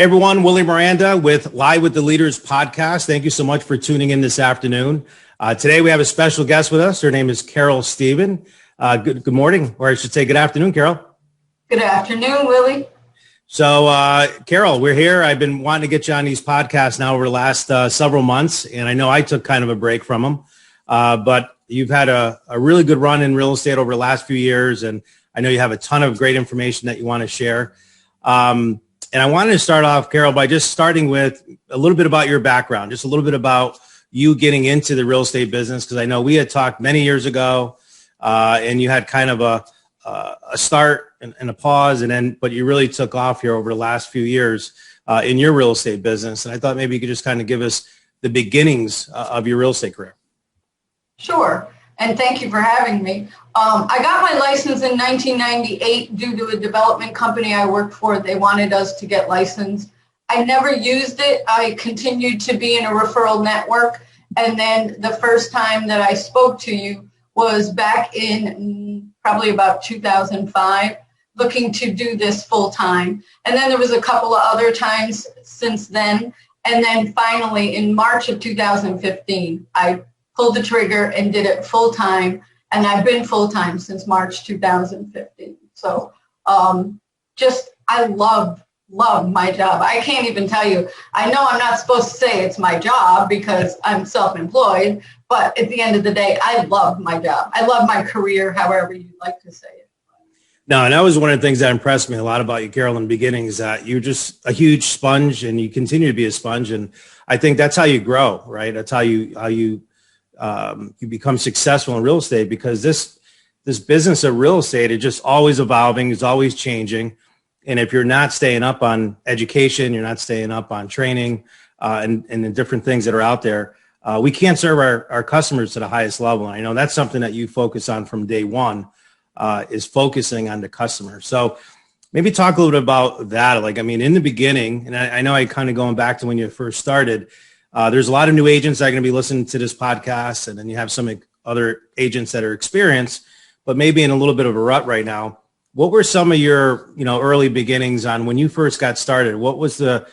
Hey everyone, Willie Miranda with Live with the Leaders podcast. Thank you so much for tuning in this afternoon. Today we have a special guest with us. Her name is Carol Stephen. Good morning, or I should say good afternoon, Carol. Good afternoon, Willie. So, Carol, we're here. I've been wanting to get you on these podcasts now over the last several months, and I know I took kind of a break from them, but you've had a really good run in real estate over the last few years, and I know you have a ton of great information that you want to share. And I wanted to start off, Carol, by just starting with a little bit about your background, just a little bit about you getting into the real estate business, because I know we had talked many years ago, and you had kind of a start and a pause, but you really took off here over the last few years in your real estate business. And I thought maybe you could just kind of give us the beginnings of your real estate career. Sure. And thank you for having me. I got my license in 1998 due to a development company I worked for. They wanted us to get licensed. I never used it. I continued to be in a referral network. And then the first time that I spoke to you was back in probably about 2005, looking to do this full time. And then there was a couple of other times since then. And then finally in March of 2015, I pulled the trigger and did it full time. And I've been full time since March 2015. So I love my job. I can't even tell you. I know I'm not supposed to say it's my job because I'm self-employed, but at the end of the day, I love my job. I love my career, however you'd like to say it. No, and that was one of the things that impressed me a lot about you, Carol, in the beginning, is that you're just a huge sponge and you continue to be a sponge. And I think that's how you grow, right? That's how you become successful in real estate, because this business of real estate is just always evolving, is always changing. And if you're not staying up on education, you're not staying up on training and the different things that are out there, we can't serve our customers to the highest level. And I know that's something that you focus on from day one, is focusing on the customer. So maybe talk a little bit about that. Like, I mean, in the beginning, and I know I kind of going back to when you first started, there's a lot of new agents that are going to be listening to this podcast, and then you have some other agents that are experienced, but maybe in a little bit of a rut right now. What were some of your, early beginnings on when you first got started? What was the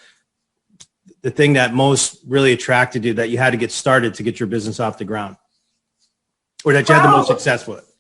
thing that most really attracted you, that you had to get started to get your business off the ground, or that you had the most success with?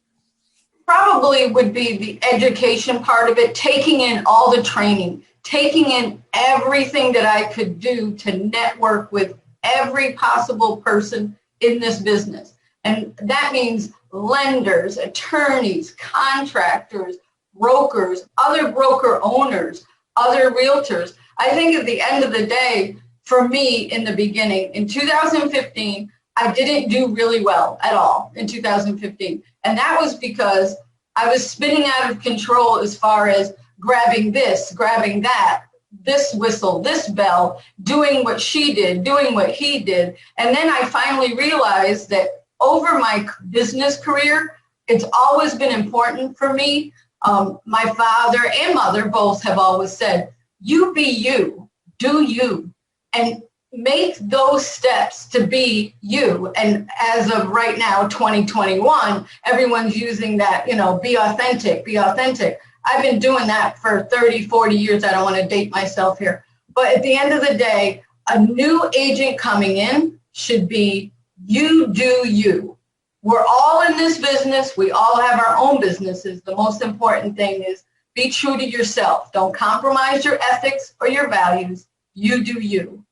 Probably would be the education part of it, taking in all the training, taking in everything that I could do to network with every possible person in this business. And that means lenders, attorneys, contractors, brokers, other broker owners, other realtors. I think at the end of the day, for me in the beginning, in 2015, I didn't do really well at all in 2015. And that was because I was spinning out of control as far as grabbing this, grabbing that, this whistle, this bell, doing what she did, doing what he did. And then I finally realized that over my business career, it's always been important for me. My father and mother both have always said, you be you, do you, and make those steps to be you. And as of right now, 2021, everyone's using that, be authentic, be authentic. I've been doing that for 30, 40 years. I don't want to date myself here. But at the end of the day, a new agent coming in should be you do you. We're all in this business. We all have our own businesses. The most important thing is be true to yourself. Don't compromise your ethics or your values. You do you.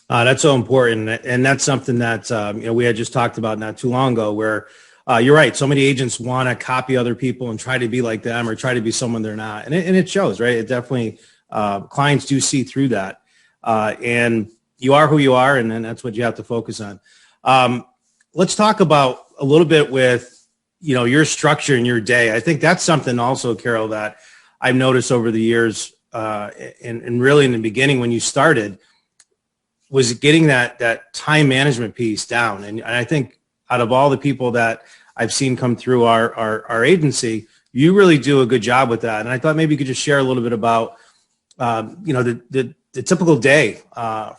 That's so important. And that's something that we had just talked about not too long ago, where you're right. So many agents want to copy other people and try to be like them or try to be someone they're not. And it shows, right? It definitely, clients do see through that. And you are who you are, and then that's what you have to focus on. Let's talk about a little bit with, your structure in your day. I think that's something also, Carol, that I've noticed over the years, and really in the beginning when you started, was getting that time management piece down. And I think out of all the people that I've seen come through our agency, you really do a good job with that. And I thought maybe you could just share a little bit about, the typical day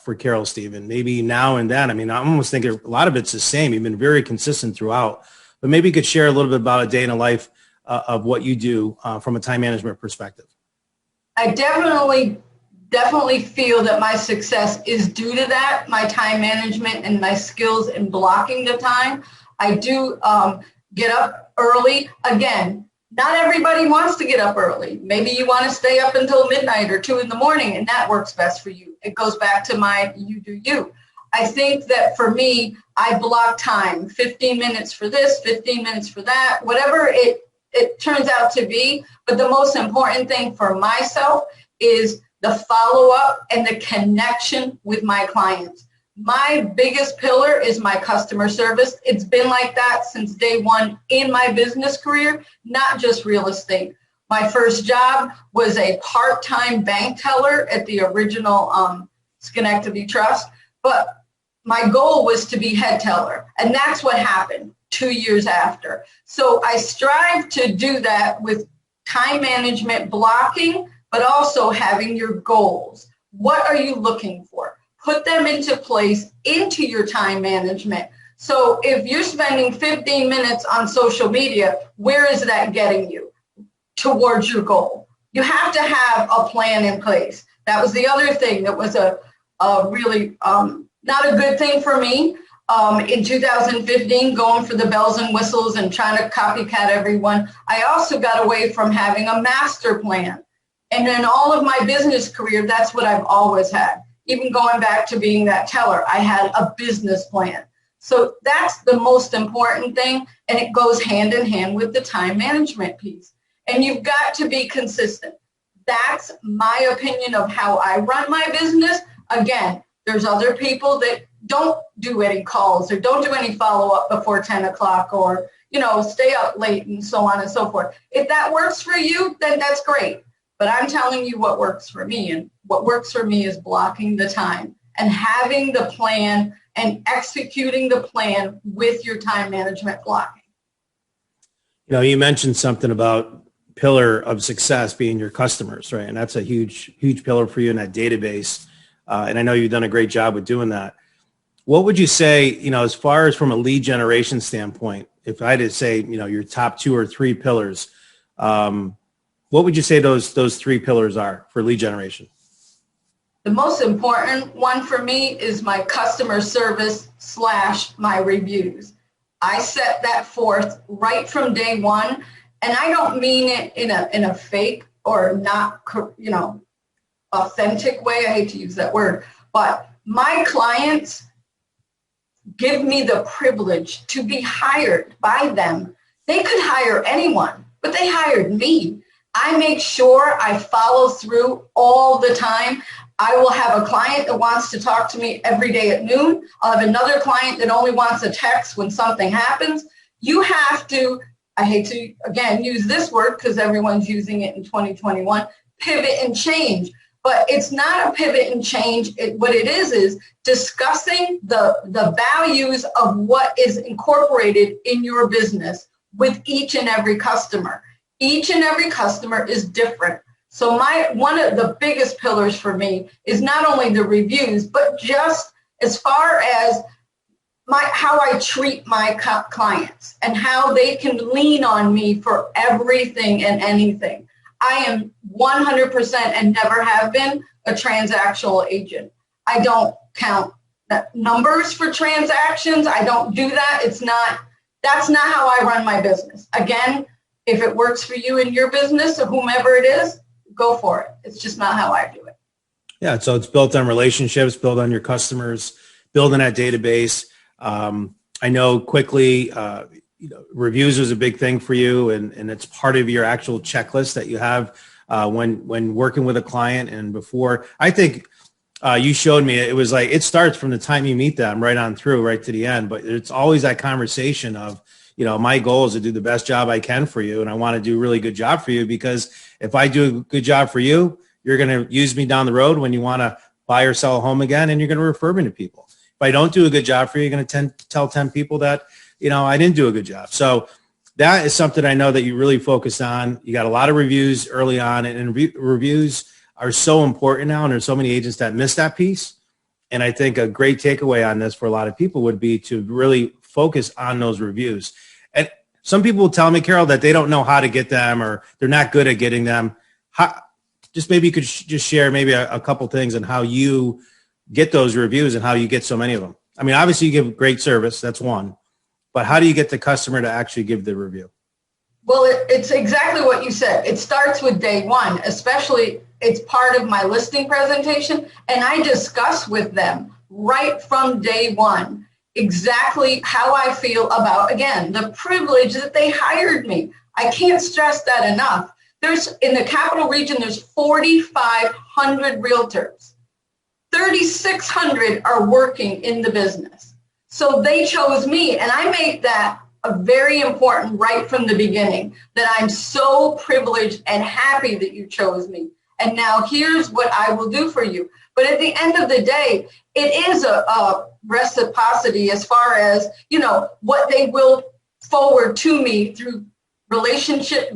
for Carol Stephen, maybe now and then. I mean, I'm almost thinking a lot of it's the same. You've been very consistent throughout, but maybe you could share a little bit about a day in the life of what you do from a time management perspective. I definitely definitely feel that my success is due to that, my time management and my skills in blocking the time. I do get up early. Again, not everybody wants to get up early. Maybe you want to stay up until midnight or 2 in the morning, and that works best for you. It goes back to my you do you. I think that for me, I block time, 15 minutes for this, 15 minutes for that, whatever it turns out to be. But the most important thing for myself is the follow-up and the connection with my clients. My biggest pillar is my customer service. It's been like that since day one in my business career, not just real estate. My first job was a part-time bank teller at the original Schenectady Trust, but my goal was to be head teller, and that's what happened 2 years after. So I strive to do that with time management, blocking, but also having your goals. What are you looking for? Put them into place into your time management. So if you're spending 15 minutes on social media, where is that getting you towards your goal? You have to have a plan in place. That was the other thing that was a really not a good thing for me. In 2015, going for the bells and whistles and trying to copycat everyone, I also got away from having a master plan. And in all of my business career, that's what I've always had. Even going back to being that teller, I had a business plan. So that's the most important thing, and it goes hand in hand with the time management piece. And you've got to be consistent. That's my opinion of how I run my business. Again, there's other people that don't do any calls or don't do any follow-up before 10 o'clock or, stay up late and so on and so forth. If that works for you, then that's great. But I'm telling you what works for me. And what works for me is blocking the time and having the plan and executing the plan with your time management blocking. You mentioned something about pillar of success being your customers, right? And that's a huge, huge pillar for you in that database. And I know you've done a great job with doing that. What would you say, as far as from a lead generation standpoint, if I had to say, your top 2 or 3 pillars, what would you say those 3 pillars are for lead generation? The most important one for me is my customer service / my reviews. I set that forth right from day one, and I don't mean it in a fake or not, authentic way. I hate to use that word, but my clients give me the privilege to be hired by them. They could hire anyone, but they hired me. I make sure I follow through all the time. I will have a client that wants to talk to me every day at noon. I'll have another client that only wants a text when something happens. You have to, I hate to, again, use this word because everyone's using it in 2021, pivot and change. But it's not a pivot and change. What it is discussing the values of what is incorporated in your business with each and every customer. Each and every customer is different. So one of the biggest pillars for me is not only the reviews, but just as far as how I treat my clients and how they can lean on me for everything and anything. I am 100% and never have been a transactional agent. I don't count numbers for transactions. I don't do that. That's not how I run my business. Again, if it works for you in your business or whomever it is, go for it. It's just not how I do it. Yeah. So it's built on relationships, built on your customers, building that database. I know quickly, reviews was a big thing for you, and it's part of your actual checklist that you have when working with a client. And before, I think you showed me, it was like it starts from the time you meet them right on through, right to the end. But it's always that conversation of, my goal is to do the best job I can for you, and I want to do a really good job for you, because if I do a good job for you, you're going to use me down the road when you want to buy or sell a home again, and you're going to refer me to people. If I don't do a good job for you, you're going to tell 10 people that I didn't do a good job. So that is something I know that you really focused on. You got a lot of reviews early on, and reviews are so important now. And there's so many agents that miss that piece. And I think a great takeaway on this for a lot of people would be to really focus on those reviews. And some people will tell me, Carol, that they don't know how to get them or they're not good at getting them. just maybe you could just share maybe a couple things on how you get those reviews and how you get so many of them. I mean, obviously you give great service. That's one. But how do you get the customer to actually give the review? Well, it's exactly what you said. It starts with day one, especially it's part of my listing presentation. And I discuss with them right from day one exactly how I feel about, again, the privilege that they hired me. I can't stress that enough. There's, in the capital region, there's 4,500 realtors. 3,600 are working in the business. So they chose me, and I make that a very important right from the beginning, that I'm so privileged and happy that you chose me. And now here's what I will do for you. But at the end of the day, it is a reciprocity as far as, you know, what they will forward to me through relationship,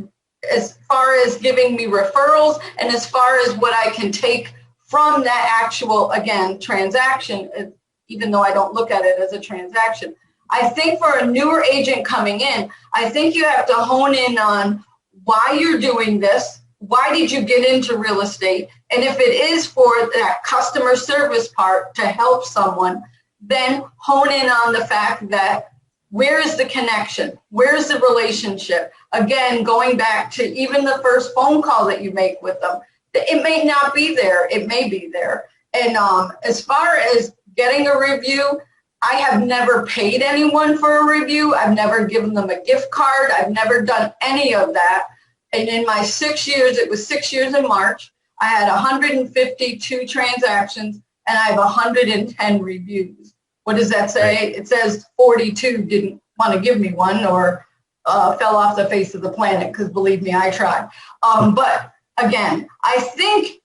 as far as giving me referrals, and as far as what I can take from that actual, again, transaction, even though I don't look at it as a transaction. I think for a newer agent coming in, I think you have to hone in on why you're doing this. Why did you get into real estate? And if it is for that customer service part to help someone, then hone in on the fact that where is the connection? Where is the relationship? Again, going back to even the first phone call that you make with them, it may not be there. It may be there. And as far as getting a review, I have never paid anyone for a review. I've never given them a gift card. I've never done any of that. And in my 6 years, it was 6 years in March, I had 152 transactions and I have 110 reviews. What does that say? It says 42 didn't want to give me one or fell off the face of the planet, because believe me, I tried. But again, I think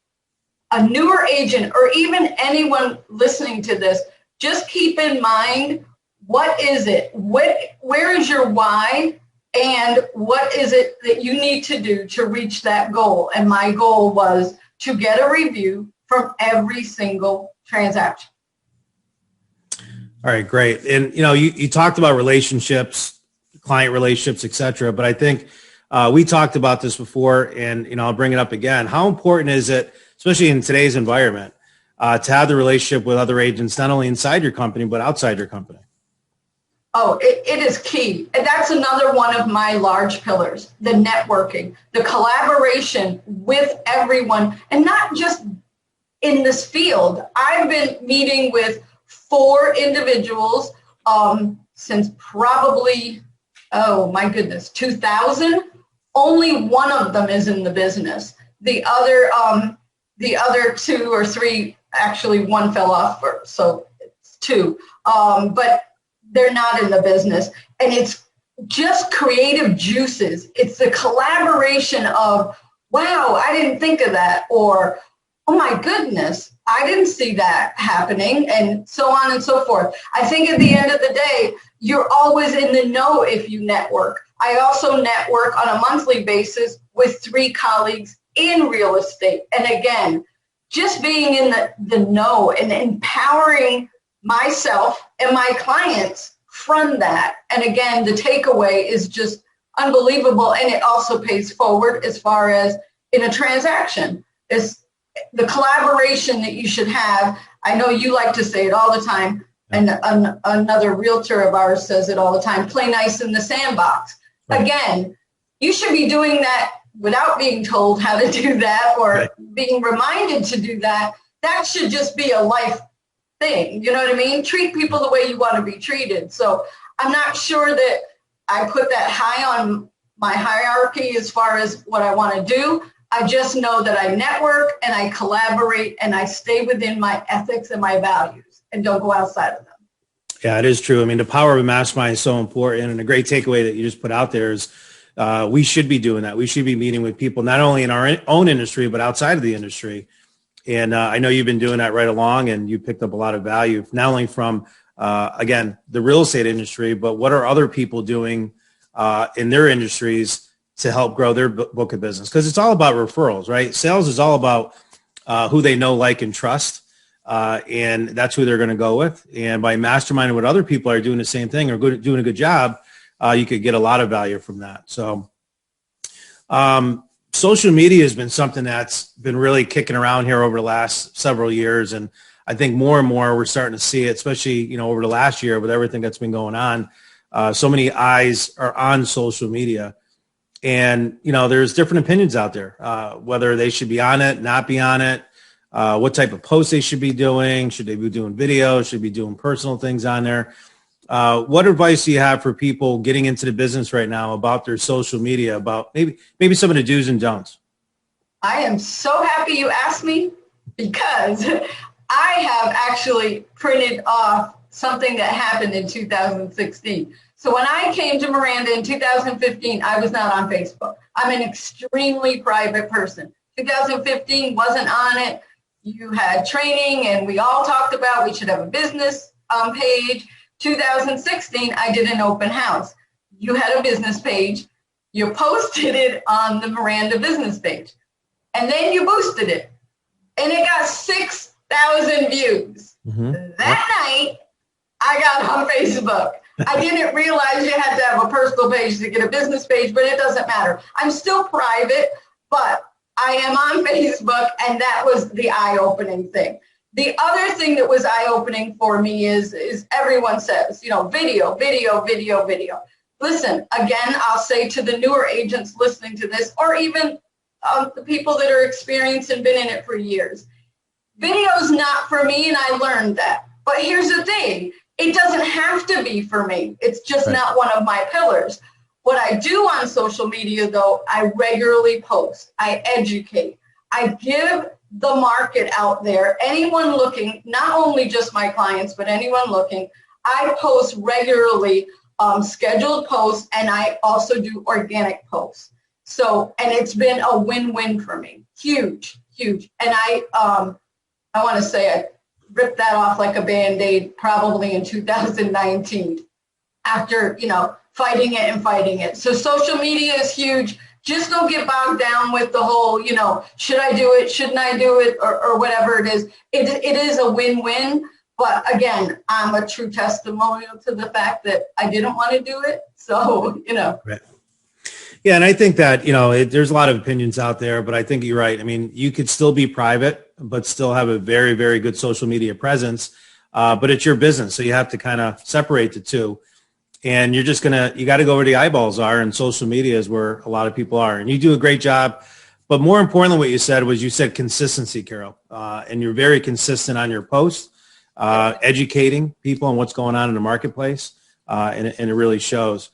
a newer agent or even anyone listening to this, just keep in mind, what is it? Where is your why? And what is it that you need to do to reach that goal? And my goal was to get a review from every single transaction. All right, great. And, you know, you talked about relationships, client relationships, et cetera. But I think we talked about this before, and, you know, I'll bring it up again. How important is it, especially in today's environment, to have the relationship with other agents, not only inside your company, but outside your company? Oh, it is key. And that's another one of my large pillars, the networking, the collaboration with everyone, and not just in this field. I've been meeting with 4 individuals since probably, oh my goodness, 2000. Only one of them is in the business. The other 2 or 3, actually one fell off, so it's 2. But they're not in the business. And it's just creative juices. It's the collaboration of, wow, I didn't think of that, or, oh my goodness, I didn't see that happening, and so on and so forth. I think at the end of the day, you're always in the know if you network. I also network on a monthly basis with 3 colleagues in real estate. And again, just being in the know and empowering myself and my clients from that. And again, the takeaway is just unbelievable. And it also pays forward as far as in a transaction. It's the collaboration that you should have. I know you like to say it all the time. And another realtor of ours says it all the time, play nice in the sandbox. Right. Again, you should be doing that without being told how to do that or being reminded to do that. That should just be a life thing. You know what I mean? Treat people the way you want to be treated. So I'm not sure that I put that high on my hierarchy as far as what I want to do. I just know that I network and I collaborate and I stay within my ethics and my values and don't go outside of them. Yeah, it is true. I mean, the power of a mastermind is so important. And a great takeaway that you just put out there is we should be doing that. We should be meeting with people, not only in our own industry, but outside of the industry. And I know you've been doing that right along, and you picked up a lot of value, not only from, again, the real estate industry, but what are other people doing in their industries to help grow their book of business? Because it's all about referrals, right? Sales is all about who they know, like, and trust. And that's who they're going to go with. And by masterminding what other people are doing the same thing or doing a good job, you could get a lot of value from that. So social media has been something that's been really kicking around here over the last several years. And I think more and more we're starting to see it, especially, over the last year with everything that's been going on. So many eyes are on social media. And, there's different opinions out there, whether they should be on it, not be on it, what type of posts they should be doing. Should they be doing videos? Should they be doing personal things on there? What advice do you have for people getting into the business right now about their social media, about maybe some of the do's and don'ts? I am so happy you asked me, because I have actually printed off something that happened in 2016. So when I came to Miranda in 2015, I was not on Facebook. I'm an extremely private person. 2015 wasn't on it. You had training and we all talked about we should have a business page. 2016, I did an open house. You had a business page. You posted it on the Miranda business page. And then you boosted it. And it got 6,000 views. Mm-hmm. That night, I got on Facebook. I didn't realize you had to have a personal page to get a business page, but it doesn't matter. I'm still private, but I am on Facebook, and that was the eye-opening thing. The other thing that was eye-opening for me is everyone says, video. Listen, again, I'll say to the newer agents listening to this, or even the people that are experienced and been in it for years, video's not for me, and I learned that. But here's the thing. It doesn't have to be for me. It's just right. Not one of my pillars. What I do on social media, though, I regularly post. I educate. I give the market out there, anyone looking, not only just my clients, but anyone looking, I post regularly, scheduled posts, and I also do organic posts. So, and it's been a win-win for me. Huge. And I want to say I ripped that off like a Band-Aid probably in 2019 after, fighting it. So social media is huge. Just don't get bogged down with the whole, should I do it? Shouldn't I do it? Or whatever it is. It is a win-win. But again, I'm a true testimonial to the fact that I didn't want to do it. So, Right. Yeah. And I think that, there's a lot of opinions out there, but I think you're right. I mean, you could still be private, but still have a very, very good social media presence. But it's your business. So you have to kind of separate the two. And you got to go where the eyeballs are, and social media is where a lot of people are. And you do a great job. But more importantly, what you said consistency, Carol. And you're very consistent on your posts, educating people on what's going on in the marketplace. And it really shows.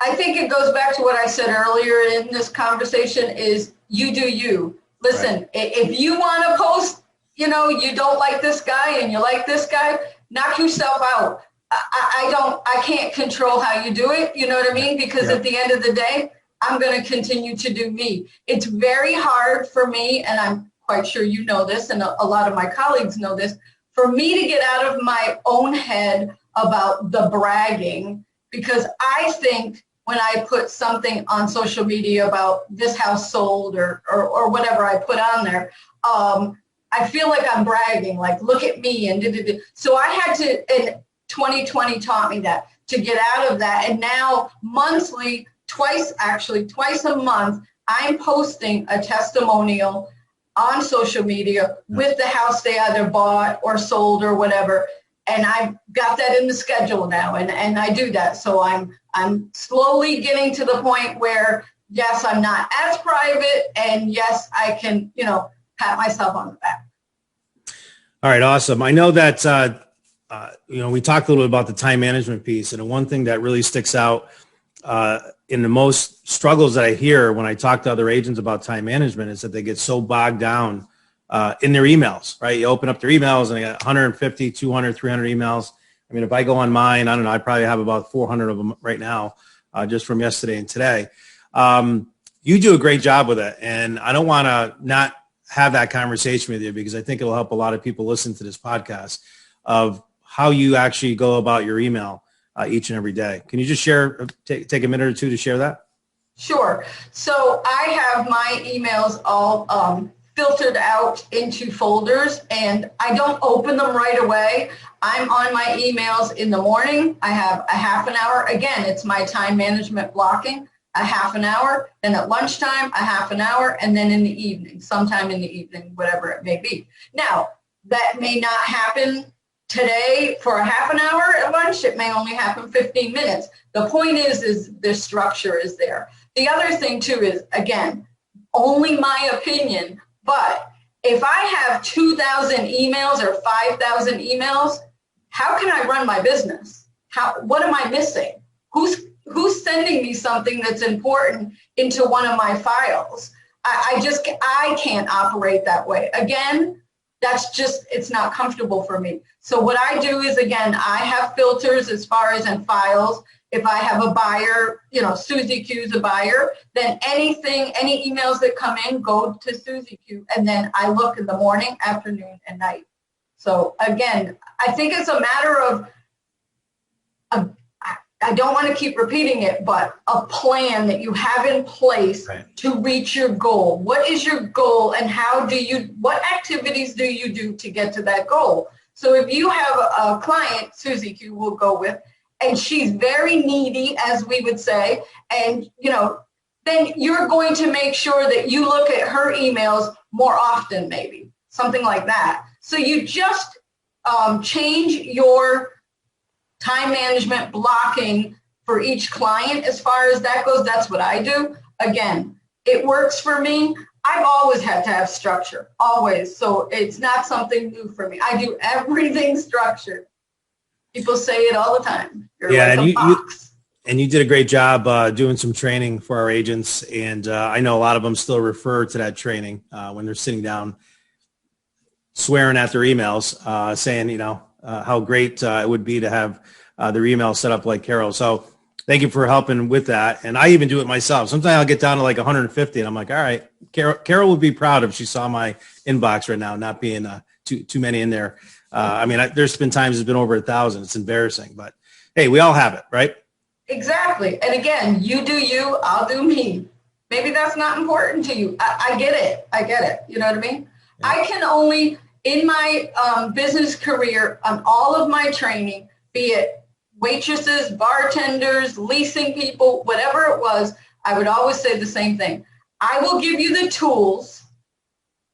I think it goes back to what I said earlier in this conversation is you do you. Listen, right. If you want to post, you don't like this guy and you like this guy, knock yourself out. I can't control how you do it. You know what I mean? Because at the end of the day, I'm going to continue to do me. It's very hard for me, and I'm quite sure you know this, and a lot of my colleagues know this, for me to get out of my own head about the bragging, because I think when I put something on social media about this house sold or whatever I put on there, I feel like I'm bragging, like, look at me. And so I had to, and 2020 taught me that, to get out of that. And now monthly, twice a month, I'm posting a testimonial on social media with the house they either bought or sold or whatever. And I've got that in the schedule now, and I do that. So I'm slowly getting to the point where, yes, I'm not as private, and yes, I can, pat myself on the back. All right, awesome. I know that, we talked a little bit about the time management piece, and the one thing that really sticks out in the most struggles that I hear when I talk to other agents about time management is that they get so bogged down in their emails, right? You open up their emails and they got 150, 200, 300 emails. I mean, if I go on mine, I don't know, I probably have about 400 of them right now, just from yesterday and today. You do a great job with it. And I don't want to not have that conversation with you, because I think it'll help a lot of people listen to this podcast of how you actually go about your email each and every day. Can you just share, take a minute or two to share that? Sure. So I have my emails all filtered out into folders, and I don't open them right away. I'm on my emails in the morning. I have a half an hour. Again, it's my time management blocking. a half an hour, then at lunchtime, a half an hour, and then in the evening, sometime in the evening, whatever it may be. Now, that may not happen today for a half an hour at lunch. It may only happen 15 minutes. The point is the structure is there. The other thing too is, again, only my opinion, but if I have 2,000 emails or 5,000 emails, how can I run my business? What am I missing? Who's sending me something that's important into one of my files? I can't operate that way. Again, it's not comfortable for me. So what I do is, again, I have filters as far as in files. If I have a buyer, Susie Q is a buyer, then any emails that come in go to Susie Q, and then I look in the morning, afternoon, and night. So again, I think it's a matter of, I don't want to keep repeating it, but a plan that you have in place to reach your goal. What is your goal, and what activities do you do to get to that goal? So if you have a client, Susie Q will go with, and she's very needy, as we would say, and then you're going to make sure that you look at her emails more often, maybe something like that. So you just change your time management blocking for each client as far as that goes. That's what I do. Again, it works for me. I've always had to have structure, always. So it's not something new for me. I do everything structured. People say it all the time. You're like and you did a great job doing some training for our agents. And I know a lot of them still refer to that training when they're sitting down swearing at their emails, saying, how great it would be to have their email set up like Carol. So thank you for helping with that. And I even do it myself. Sometimes I'll get down to like 150 and I'm like, all right, Carol would be proud if she saw my inbox right now, not being too many in there. There's been times it's been over 1,000. It's embarrassing, but hey, we all have it, right? Exactly. And again, you do you, I'll do me. Maybe that's not important to you. I get it. You know what I mean? Yeah. I can only, in my business career, on all of my training, be it waitresses, bartenders, leasing people, whatever it was, I would always say the same thing. I will give you the tools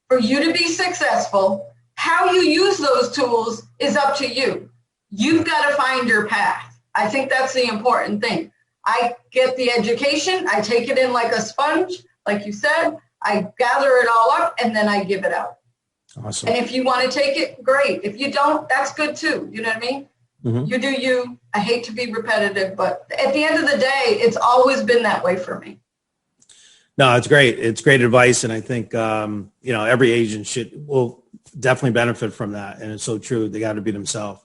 for you to be successful. How you use those tools is up to you. You've got to find your path. I think that's the important thing. I get the education, I take it in like a sponge, like you said, I gather it all up, and then I give it out. Awesome. And if you want to take it, great. If you don't, that's good too. You know what I mean? Mm-hmm. You do you. I hate to be repetitive, but at the end of the day, it's always been that way for me. No, it's great. It's great advice. And I think, every agent will definitely benefit from that. And it's so true. They got to be themselves.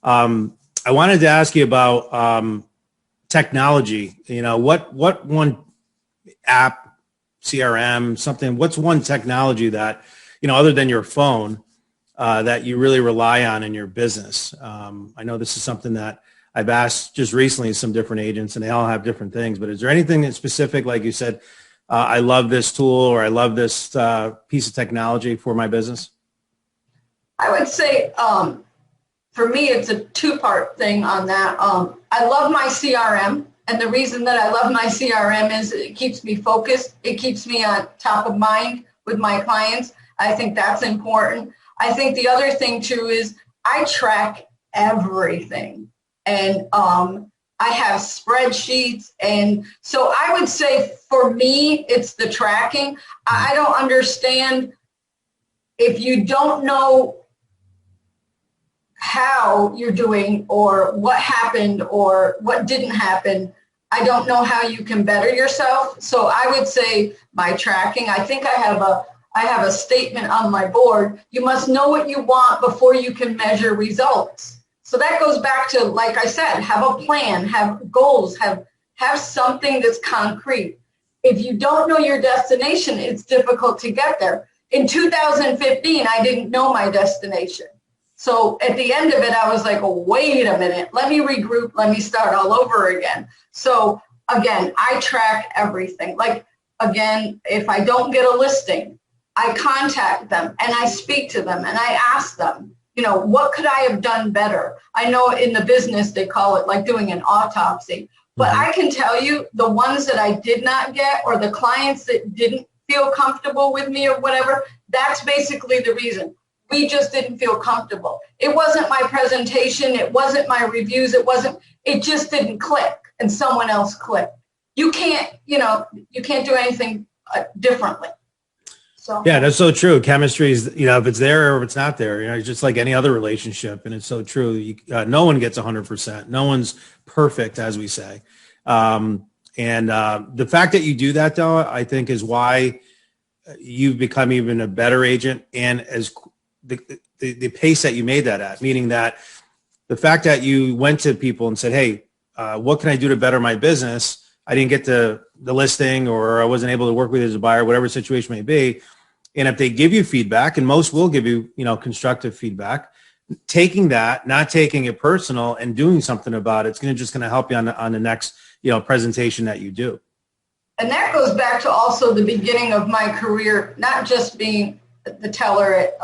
I wanted to ask you about technology. What one app, CRM, something, what's one technology that, other than your phone, that you really rely on in your business? I know this is something that I've asked just recently some different agents, and they all have different things, but is there anything that's specific, like you said, I love this tool or I love this piece of technology for my business? I would say, for me, it's a two-part thing on that. I love my CRM, and the reason that I love my CRM is it keeps me focused. It keeps me on top of mind with my clients. I think that's important. I think the other thing, too, is I track everything, and I have spreadsheets, and so I would say for me, it's the tracking. I don't understand if you don't know how you're doing or what happened or what didn't happen. I don't know how you can better yourself. So I would say my tracking. I think I have a statement on my board. You must know what you want before you can measure results. So that goes back to, like I said, have a plan, have goals, have something that's concrete. If you don't know your destination, it's difficult to get there. In 2015, I didn't know my destination. So at the end of it, I was like, oh, wait a minute, let me regroup, let me start all over again. So again, I track everything. Like, again, if I don't get a listing, I contact them and I speak to them and I ask them, what could I have done better? I know in the business, they call it like doing an autopsy. But I can tell you the ones that I did not get, or the clients that didn't feel comfortable with me or whatever, that's basically the reason. We just didn't feel comfortable. It wasn't my presentation. It wasn't my reviews. It just didn't click, and someone else clicked. You can't do anything differently. So Yeah, that's so true. Chemistry is, if it's there or if it's not there, it's just like any other relationship. And it's so true. No one gets 100%. No one's perfect, as we say. The fact that you do that, though, I think is why you've become even a better agent, and as the pace that you made that at, meaning that the fact that you went to people and said, hey, what can I do to better my business? I didn't get the listing, or I wasn't able to work with you as a buyer, whatever the situation may be. And if they give you feedback, and most will give you, constructive feedback, taking that, not taking it personal and doing something about it, it's just going to help you on the next, presentation that you do. And that goes back to also the beginning of my career, not just being the teller at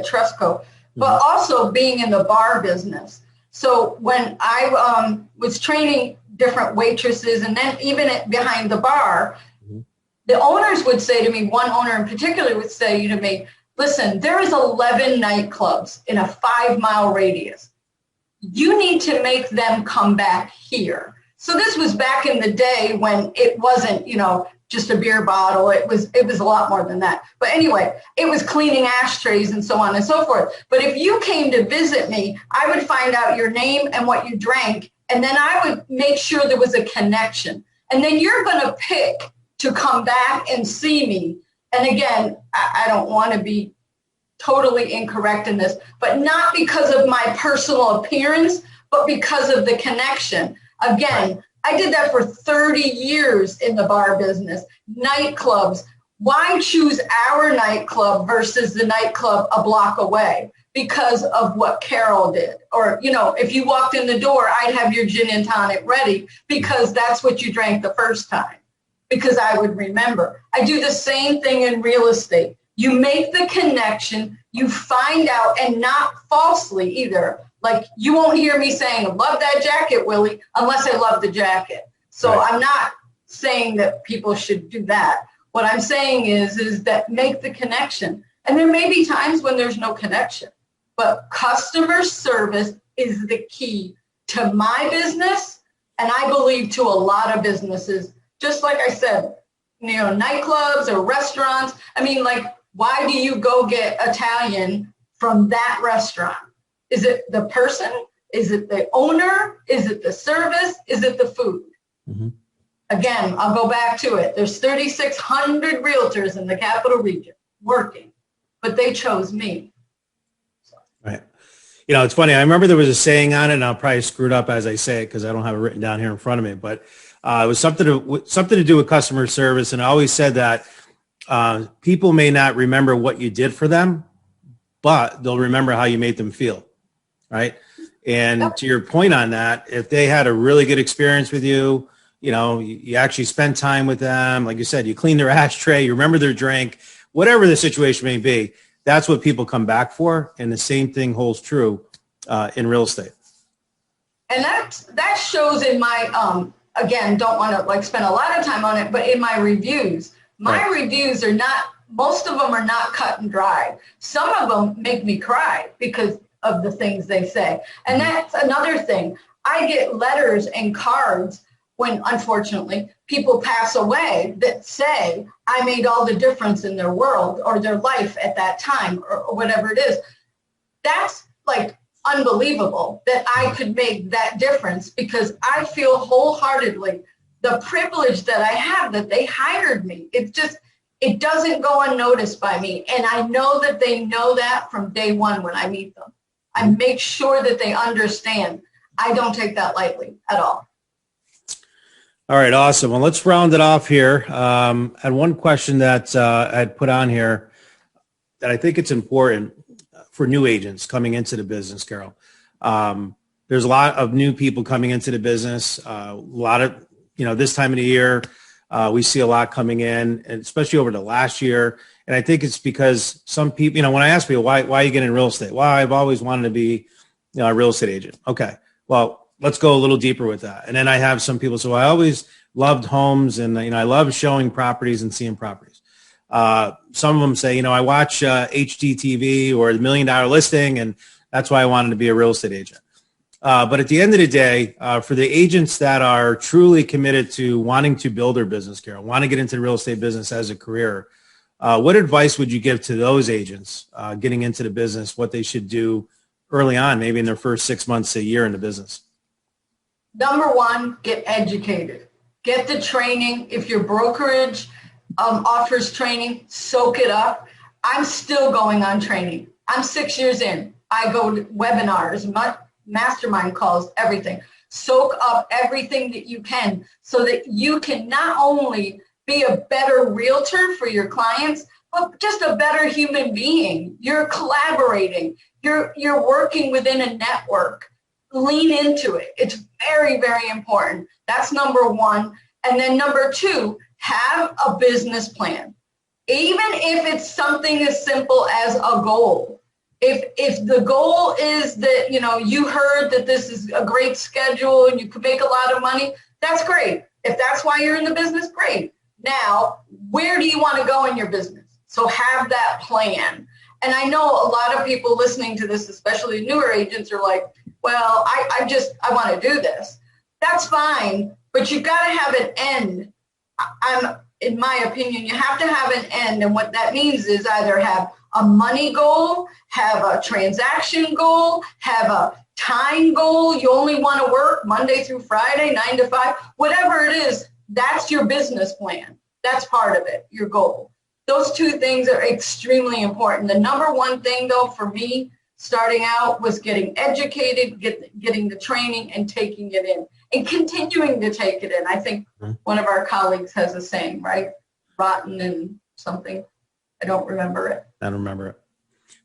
Trustco, but also being in the bar business. So when I was training different waitresses, and then even behind the bar, the owners would say to me, one owner in particular would say to me, listen, there is 11 nightclubs in a 5-mile radius. You need to make them come back here. So this was back in the day when it wasn't, just a beer bottle. It was a lot more than that. But anyway, it was cleaning ashtrays and so on and so forth. But if you came to visit me, I would find out your name and what you drank, and then I would make sure there was a connection. And then you're going to pick to come back and see me. And again, I don't want to be totally incorrect in this, but not because of my personal appearance, but because of the connection. Again, I did that for 30 years in the bar business. Nightclubs. Why choose our nightclub versus the nightclub a block away? Because of what Carol did. Or, if you walked in the door, I'd have your gin and tonic ready because that's what you drank the first time, because I would remember. I do the same thing in real estate. You make the connection, you find out, and not falsely either. Like, you won't hear me saying, love that jacket, Willie, unless I love the jacket. So right. I'm not saying that people should do that. What I'm saying is that make the connection. And there may be times when there's no connection, but customer service is the key to my business. And I believe to a lot of businesses, just like I said, nightclubs or restaurants. I mean, like, why do you go get Italian from that restaurant? Is it the person? Is it the owner? Is it the service? Is it the food? Again, I'll go back to it. There's 3,600 realtors in the capital region working, but they chose me. So. Right. It's funny. I remember there was a saying on it, and I'll probably screw it up as I say it because I don't have it written down here in front of me, but it was something to do with customer service. And I always said that people may not remember what you did for them, but they'll remember how you made them feel. Right. And to your point on that, if they had a really good experience with you, you actually spent time with them. Like you said, you cleaned their ashtray, you remember their drink, whatever the situation may be, that's what people come back for. And the same thing holds true in real estate. And that shows in my, again, don't want to spend a lot of time on it, but in my reviews, reviews are not, most of them are not cut and dry. Some of them make me cry because of the things they say. And that's another thing. I get letters and cards when, unfortunately, people pass away that say I made all the difference in their world or their life at that time or whatever it is. That's like unbelievable that I could make that difference, because I feel wholeheartedly the privilege that I have that they hired me. It doesn't go unnoticed by me. And I know that they know that from day one when I meet them. I make sure that they understand. I don't take that lightly at all. All right, awesome. Well, let's round it off here. I had one question that I had put on here that I think it's important for new agents coming into the business, Carol. There's a lot of new people coming into the business. A lot of, this time of the year, we see a lot coming in, and especially over the last year. And I think it's because some people, when I ask people, why are you getting in real estate? Well, I've always wanted to be, a real estate agent. Okay. Well, let's go a little deeper with that. And then I have some people, so I always loved homes, and I love showing properties and seeing properties. Some of them say, I watch HGTV or the $1 Million Listing, and that's why I wanted to be a real estate agent. But at the end of the day, for the agents that are truly committed to wanting to build their business, Carol, want to get into the real estate business as a career, what advice would you give to those agents getting into the business, what they should do early on, maybe in their first 6 months, a year in the business? Number one, get educated. Get the training. If your brokerage offers training, soak it up. I'm still going on training. I'm 6 years in. I go to webinars, mastermind calls, everything. Soak up everything that you can so that you can not only be a better realtor for your clients, but just a better human being. You're collaborating. You're working within a network. Lean into it. It's very, very important. That's number one. And then number two, have a business plan. Even if it's something as simple as a goal. If the goal is that, you heard that this is a great schedule and you could make a lot of money, that's great. If that's why you're in the business, great. Now, where do you want to go in your business? So have that plan. And I know a lot of people listening to this, especially newer agents, are like, well, I want to do this. That's fine, but you got to have an end. In my opinion, you have to have an end. And what that means is either have a money goal, have a transaction goal, have a time goal. You only want to work Monday through Friday, 9 to 5, whatever it is, that's your business plan. That's part of it, your goal. Those two things are extremely important. The number one thing, though, for me, starting out was getting educated, getting the training and taking it in and continuing to take it in. I think one of our colleagues has a saying, right? Rotten and something. I don't remember it. I don't remember it.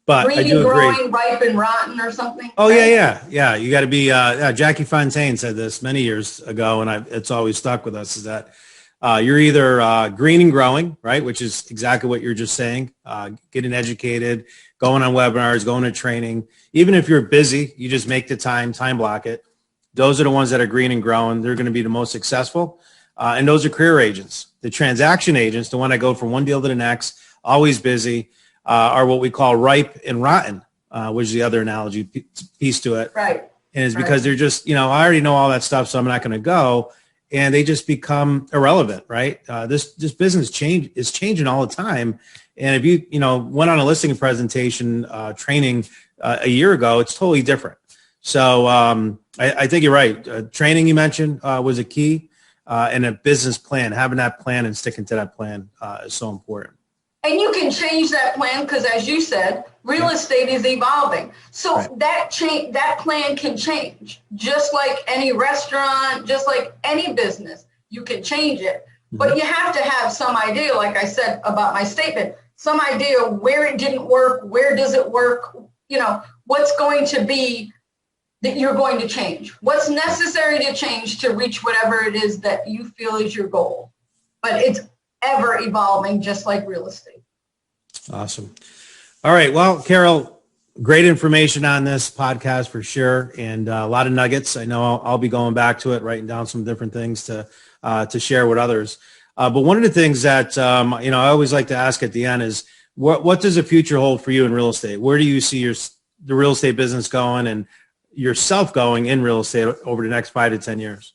But Green I do and agree. growing, ripe and rotten or something. Oh, right? yeah. You got to be, Jackie Fontaine said this many years ago, and it's always stuck with us, is that you're either green and growing, right, which is exactly what you're just saying, getting educated, going on webinars, going to training. Even if you're busy, you just make the time block it. Those are the ones that are green and growing. They're going to be the most successful. And those are career agents. The transaction agents, the one that go from one deal to the next, always busy, are what we call ripe and rotten, which is the other analogy piece to it. Right. And it's because they're just, I already know all that stuff, so I'm not going to go. And they just become irrelevant, right? This business is changing all the time. And if you, went on a listing presentation training a year ago, it's totally different. So I think you're right. Training you mentioned was a key, and a business plan. Having that plan and sticking to that plan is so important. And you can change that plan because, as you said, real estate is evolving. So that plan can change, just like any restaurant, just like any business. You can change it, but you have to have some idea, like I said about my statement, some idea where it didn't work, where does it work, what's going to be that you're going to change, what's necessary to change to reach whatever it is that you feel is your goal. But it's ever evolving, just like real estate. Awesome. All right. Well, Carol, great information on this podcast for sure. And a lot of nuggets. I know I'll be going back to it, writing down some different things to share with others. But one of the things that, I always like to ask at the end is what does the future hold for you in real estate? Where do you see the real estate business going and yourself going in real estate over the next 5 to 10 years?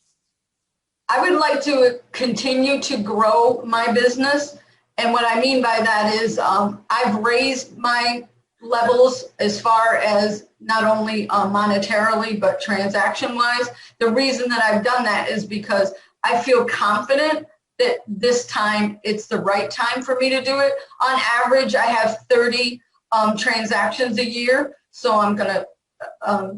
I would like to continue to grow my business. And what I mean by that is I've raised my levels as far as not only monetarily, but transaction-wise. The reason that I've done that is because I feel confident that this time it's the right time for me to do it. On average, I have 30 transactions a year. So I'm going to,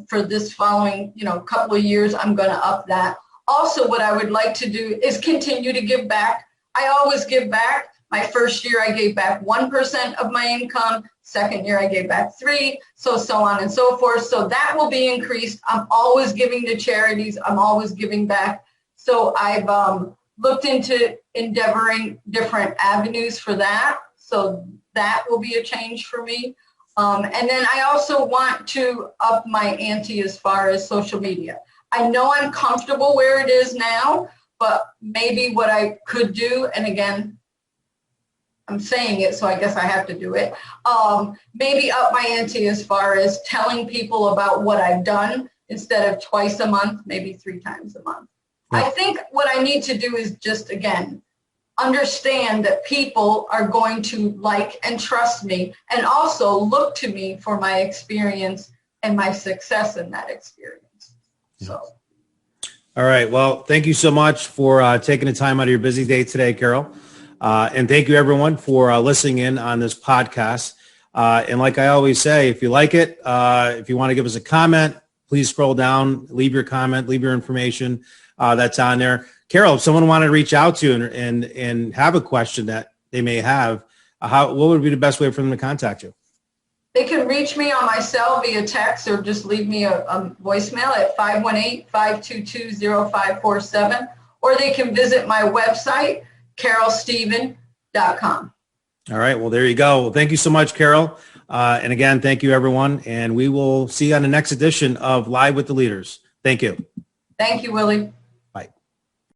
for this following, couple of years, I'm going to up that. Also, what I would like to do is continue to give back. I always give back. My first year, I gave back 1% of my income. Second year, I gave back 3%, so on and so forth. So that will be increased. I'm always giving to charities. I'm always giving back. So I've looked into endeavoring different avenues for that. So that will be a change for me. And then I also want to up my ante as far as social media. I know I'm comfortable where it is now, but maybe what I could do, and again, I'm saying it, so I guess I have to do it, maybe up my ante as far as telling people about what I've done instead of twice a month, maybe 3 times a month. Yeah. I think what I need to do is just, again, understand that people are going to like and trust me and also look to me for my experience and my success in that experience. Yeah. So. All right. Well, thank you so much for taking the time out of your busy day today, Carol. And thank you, everyone, for listening in on this podcast. And like I always say, if you like it, if you want to give us a comment, please scroll down, leave your comment, leave your information that's on there. Carol, if someone wanted to reach out to you and have a question that they may have, what would be the best way for them to contact you? They can reach me on my cell via text or just leave me a voicemail at 518-522-0547, or they can visit my website, carolsteven.com. All right. Well, there you go. Well, thank you so much, Carol. And again, thank you, everyone. And we will see you on the next edition of Live with the Leaders. Thank you. Thank you, Willie.